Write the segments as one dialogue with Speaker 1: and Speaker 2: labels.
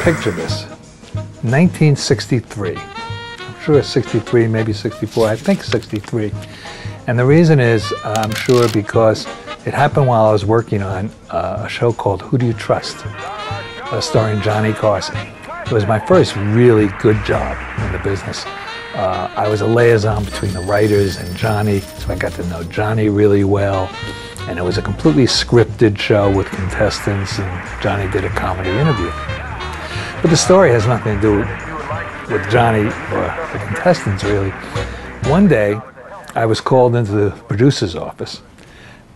Speaker 1: picture this. 1963. I'm sure it's 63, maybe 64. I think 63. And the reason is, I'm sure, because it happened while I was working on a show called Who Do You Trust? Starring Johnny Carson. It was my first really good job in the business. I was a liaison between the writers and Johnny, so I got to know Johnny really well. And it was a completely scripted show with contestants, and Johnny did a comedy interview. But the story has nothing to do with Johnny or the contestants, really. One day, I was called into the producer's office,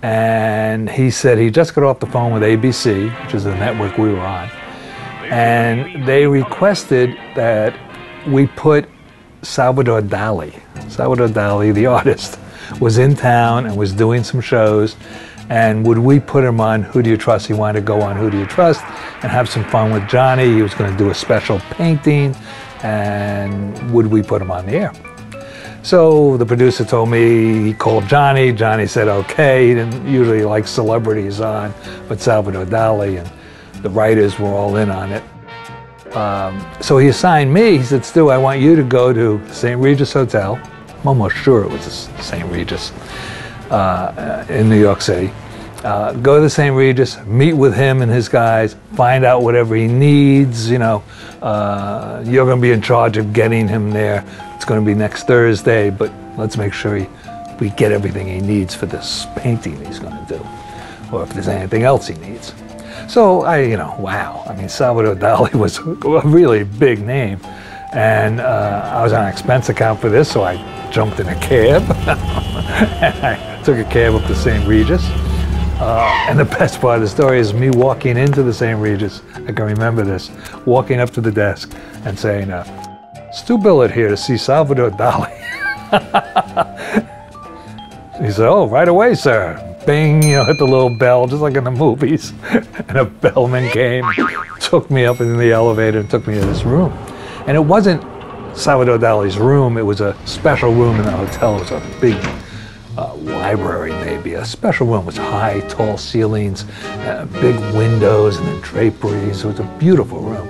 Speaker 1: and he said he just got off the phone with ABC, which is the network we were on, and they requested that we put Salvador Dali. Salvador Dali, the artist, was in town and was doing some shows, and would we put him on Who Do You Trust? He wanted to go on Who Do You Trust and have some fun with Johnny. He was going to do a special painting, and would we put him on the air? So the producer told me, he called Johnny. Johnny said okay. He didn't usually like celebrities on, but Salvador Dali, and the writers were all in on it. So he assigned me. He said, Stu, I want you to go to St. Regis Hotel. I'm almost sure it was St. Regis in New York City. Go to St. Regis, meet with him and his guys, find out whatever he needs. You know, you're going to be in charge of getting him there. It's going to be next Thursday, but let's make sure we get everything he needs for this painting he's going to do, or if there's anything else he needs. So wow. I mean, Salvador Dali was a really big name, and I was on an expense account for this, so I jumped in a cab, and I took a cab up to St. Regis. And the best part of the story is me walking into the St. Regis. I can remember this, walking up to the desk and saying, Stu Billett here to see Salvador Dali. He said, oh, right away, sir. Bing, hit the little bell, just like in the movies. And a bellman came, took me up in the elevator and took me to this room. And it wasn't Salvador Dali's room, it was a special room in the hotel. It was a big library, maybe. A special room. It was high, tall ceilings, big windows and then draperies. It was a beautiful room.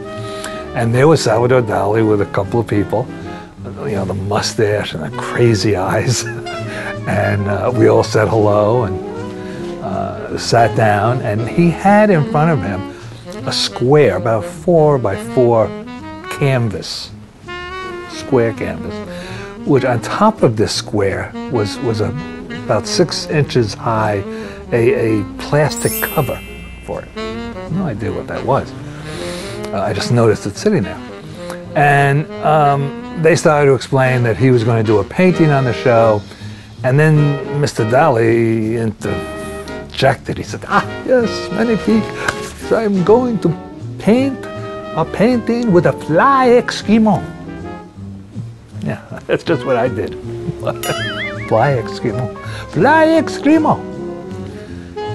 Speaker 1: And there was Salvador Dali with a couple of people, the mustache and the crazy eyes. And we all said hello and sat down, and he had in front of him a square, about 4 by 4 canvas, square canvas, which on top of this square was about 6 inches high, a plastic cover for it. No idea what that was. I just noticed it sitting there. And they started to explain that he was going to do a painting on the show, and then Mr. Dali interjected. He said, yes, magnifique. I'm going to paint a painting with a fly Eskimo. Yeah, that's just what I did. Fly Eskimo. Fly Eskimo.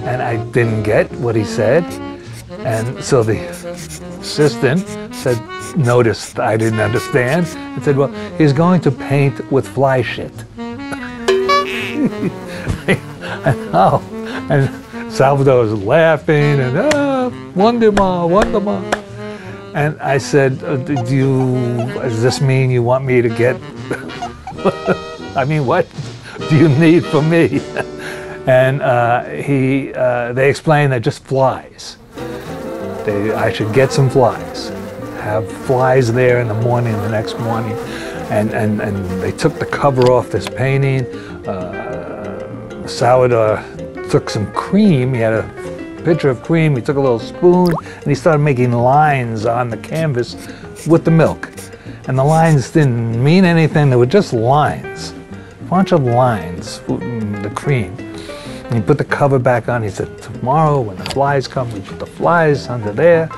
Speaker 1: And I didn't get what he said. And so the assistant noticed I didn't understand, and said, well, he's going to paint with fly shit. Oh, and Salvador was laughing, and wonderma, wonderma. And I said, does this mean you want me to get, I mean, what do you need from me? And they explained that just flies. I should get some flies, have flies there in the morning, the next morning. And they took the cover off this painting. Salvador took some cream. He had a pitcher of cream. He took a little spoon and he started making lines on the canvas with the milk. And the lines didn't mean anything. They were just lines, a bunch of lines, the cream. And he put the cover back on. He said, tomorrow when the flies come, we put the flies under there,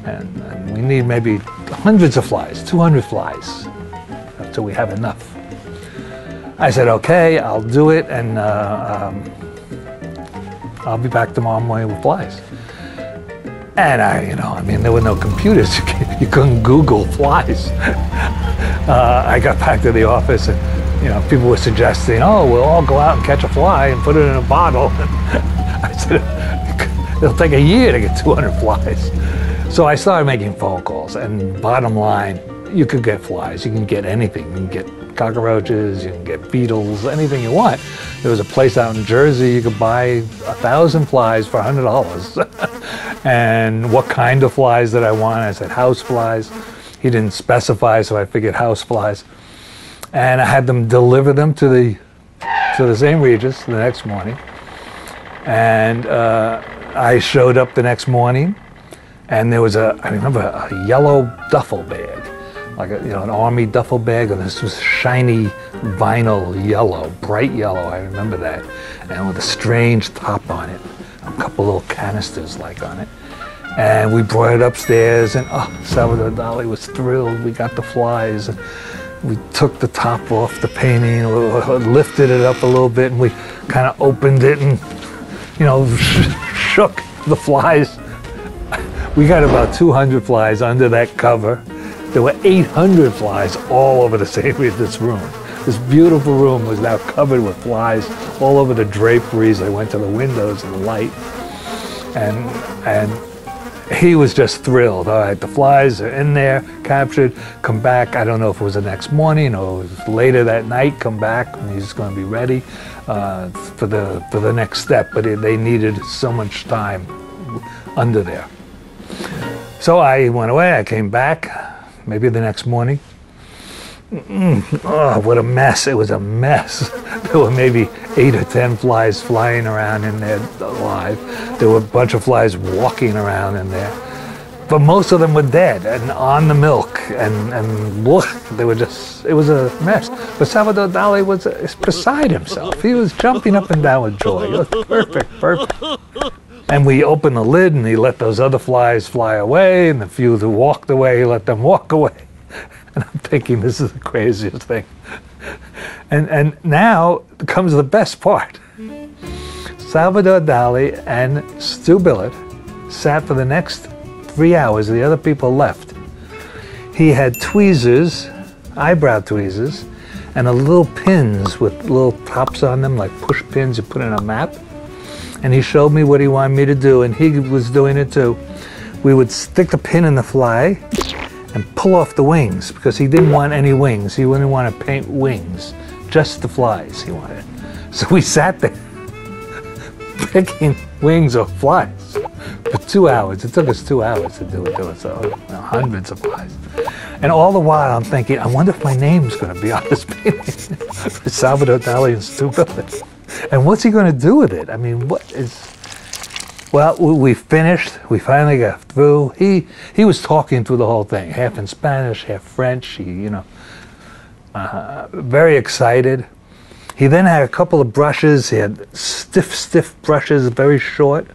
Speaker 1: and we need maybe hundreds of flies, 200 flies, until we have enough. I said, okay, I'll do it, and I'll be back tomorrow morning with flies. And I mean, there were no computers. You couldn't Google flies. I got back to the office, and people were suggesting, oh, we'll all go out and catch a fly and put it in a bottle. I said, it'll take a year to get 200 flies. So I started making phone calls, and bottom line, you could get flies. You can get anything. You can get cockroaches, you can get beetles, anything you want. There was a place out in Jersey you could buy 1,000 flies for $100. And what kind of flies did I want? I said house flies. He didn't specify, so I figured house flies. And I had them deliver them to the St. Regis the next morning. And I showed up the next morning, and there was I remember a yellow duffel bag, like an army duffel bag, and this was shiny vinyl yellow, bright yellow, I remember that, and with a strange top on it, a couple little canisters like on it. And we brought it upstairs, and Salvador Dali was thrilled. We got the flies, and we took the top off the painting, lifted it up a little bit, and we kind of opened it and, shook the flies. We got about 200 flies under that cover. There were 800 flies all over this room. This beautiful room was now covered with flies all over the draperies. I went to the windows and the light, and he was just thrilled. All right, the flies are in there, captured, come back. I don't know if it was the next morning or it was later that night, come back, and he's going to be ready for the next step, but they needed so much time under there. So I went away, I came back, maybe the next morning. Oh, what a mess. It was a mess. There were maybe 8 or 10 flies flying around in there alive. There were a bunch of flies walking around in there. But most of them were dead and on the milk. And look, they were just, it was a mess. But Salvador Dali was beside himself. He was jumping up and down with joy. It was perfect. And we opened the lid, and he let those other flies fly away, and the few that walked away, he let them walk away. And I'm thinking, this is the craziest thing. And now comes the best part. Salvador Dali and Stu Billett sat for the next 3 hours. The other people left. He had tweezers, eyebrow tweezers, and little pins with little tops on them, like push pins you put in a map. And he showed me what he wanted me to do, and he was doing it too. We would stick the pin in the fly and pull off the wings, because he didn't want any wings. He wouldn't want to paint wings, just the flies he wanted. So we sat there picking wings off flies for 2 hours. It took us 2 hours to do it, so hundreds of flies. And all the while I'm thinking, I wonder if my name's going to be on this painting for Salvador Dali and Stu Billett. And what's he going to do with it? I mean, well, we finished. We finally got through. He was talking through the whole thing, half in Spanish, half French. Very excited. He then had a couple of brushes. He had stiff brushes, very short.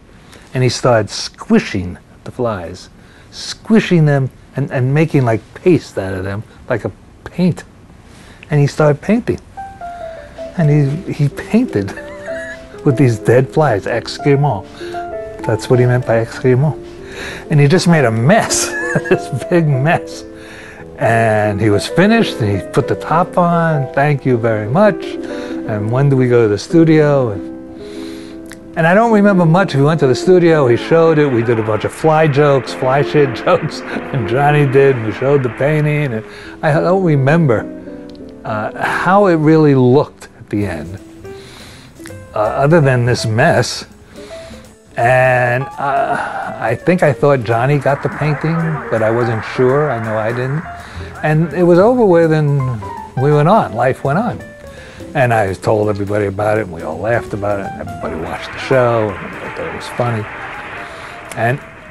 Speaker 1: And he started squishing the flies, squishing them and making like paste out of them, like a paint. And he started painting. And he painted with these dead flies, excréments. That's what he meant by excréments. And he just made a mess, this big mess. And he was finished, and he put the top on, thank you very much. And when do we go to the studio? And I don't remember much. We went to the studio, he showed it, we did a bunch of fly shit jokes, and Johnny did, and we showed the painting. And I don't remember how it really looked at the end, other than this mess. And I think I thought Johnny got the painting, but I wasn't sure. I know I didn't. And it was over with, and we went on. Life went on. And I told everybody about it, and we all laughed about it, and everybody watched the show, and I thought it was funny.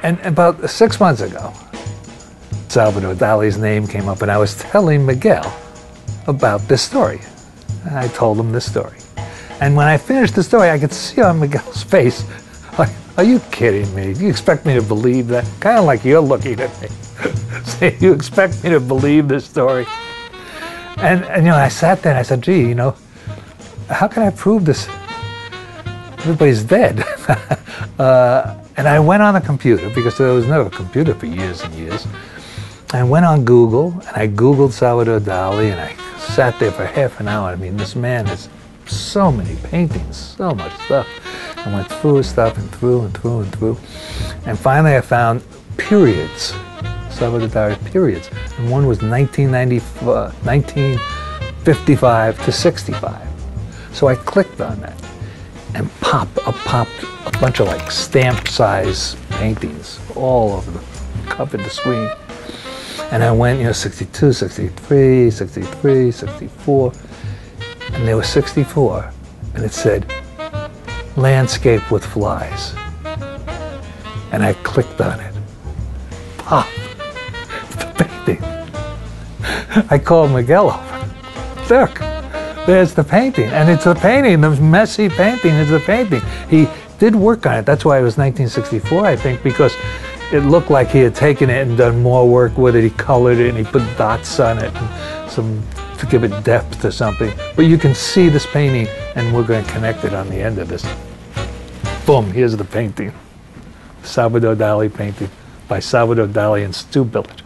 Speaker 1: And about 6 months ago, Salvador Dali's name came up, and I was telling Miguel about this story. And I told him this story. And when I finished the story, I could see on Miguel's face, like, are you kidding me? You expect me to believe that? Kind of like you're looking at me. Saying, you expect me to believe this story? And I sat there and I said, gee, how can I prove this? Everybody's dead. And I went on the computer, because there was never a computer for years and years. I went on Google, and I Googled Salvador Dali, and I sat there for half an hour. I mean, this man has so many paintings, so much stuff. I went through his stuff and through. And finally I found periods. Salvador Dali periods. And one was 1955 to 65. So I clicked on that and popped a bunch of like stamp size paintings all over covered the screen. And I went, 62, 63, 63, 64. And there was 64. And it said, landscape with flies. And I clicked on it. Pop. It's the painting. I called Miguel over. Look, there's the painting. And it's a painting. The messy painting is the painting. He did work on it. That's why it was 1964, I think, because it looked like he had taken it and done more work with it. He colored it and he put dots on it and some to give it depth or something. But you can see this painting, and we're going to connect it on the end of this. Boom, here's the painting. Salvador Dali painting by Salvador Dali and Stu Billett.